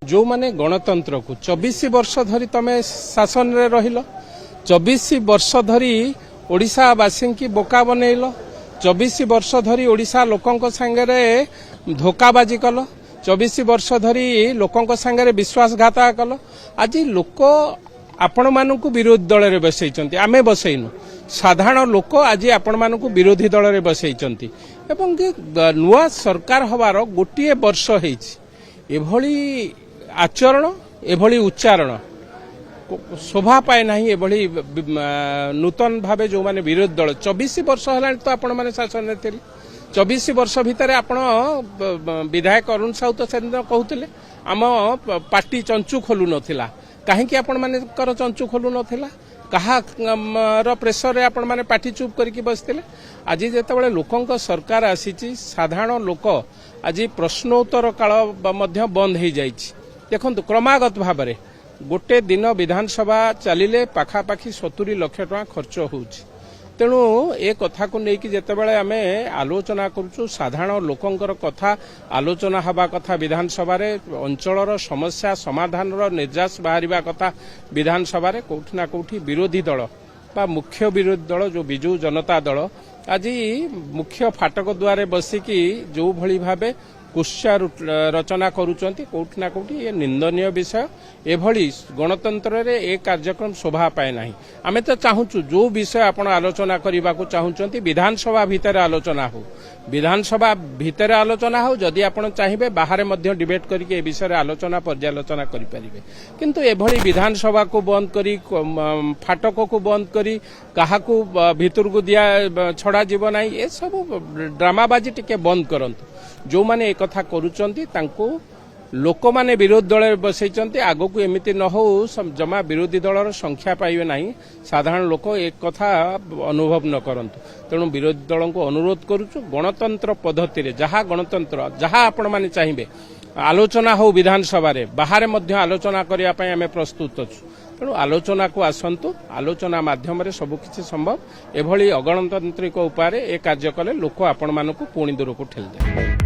जो माने गणतंत्र को 24 वर्ष धरी तमे शासन रे रहिलो 24 वर्ष धरी ओडिशावासी की बोका बनैलो 24 वर्ष धरी ओडिशा लोकंक संगे धोखाबाजी कल 24 वर्ष धरी लोकंक संगे विश्वासघात कल आज लोक आपण मानकु विरोधी दल रे बसैचंती आमे बसैनु साधारण लोक आज आपण मानकु विरोधी दल रे बसैचंती एवं नुआ सरकार हवार गोटे वर्ष हेछि एभली आचरण एभली उच्चारण शोभा पाए नहीं एभली नूतन भावे जो माने विरोधी दल 24 वर्ष हलान तो आपण माने शासन रे थिले 24 वर्ष भितर आपण विधायक अरुण साहू तो से कहूतिले आम पार्टी चंचु खोलु नथिला कहीं आपण माने चंचु खोलु नथिला कहा प्रेसर रे आपण माने पार्टी चुप करके बसतिले आज जेतेबेले लोकंक सरकार आसीची साधारण लोक आज प्रश्नोत्तर काल मध्य बंद हो जाइछि देखंतु क्रमागत भाव में गोटे दिन विधानसभा चलिले पाखापाखि 70 लाख टका खर्च होउछि तेणु ए कथा को लेकिन जितेबाला आम आलोचना करूँ साधारण लोकंकर कथा आलोचना हवा कथा विधानसभा अंचल समस्या समाधान निर्यास बाहर कथा विधानसभा कौटि ना कौटि विरोधी दल बा मुख्य विरोधी दल जो विजु जनता दल आज मुख्य फाटक द्वारे बसिकी जो भली भावे कुत्सा रचना करुचंती कौटि ना कौटि ये निंदनीय विषय एभली गणतंत्र रे ए कार्यक्रम शोभा पाए नहीं आमे तो चाहूँ जो विषय आपण आलोचना करने को चाहूँगी विधानसभा भितर आलोचना हो विधानसभा भितर आलोचना हो जदि आपण चाहिए बाहर मध्य डिबेट करके ए विषय आलोचना पर्यालोचना करें किंतु एभली विधानसभा को बंद करी फाटक को बंद करी कहा भितर को दिया छड़ा जीव ना ये सब ड्रामाबाजी टिके बंद करंतु जो माने एक कथा करूचंती तांको लोक माने विरोधी दल बसैचंती आगो को एमिति न हो जमा विरोधी दलर संख्या पाइबे नहीं साधारण लोक एक कथा अनुभव न करंतु तेणु विरोधी दल को अनुरोध करूछु गणतंत्र पद्धति रे जहा गणतंत्र जहा आपण माने चाहिए आलोचना हो विधानसभा रे बाहर मध्य आलोचना करिया पय हमें प्रस्तुत अछु तेणु आलोचना को आसंतु आलोचना माध्यम रे सब किछि संभव एभली अगणतांत्रिक उपाय ए कार्य कले लोक आपण मानकु पुणी दूर को ठेल दे।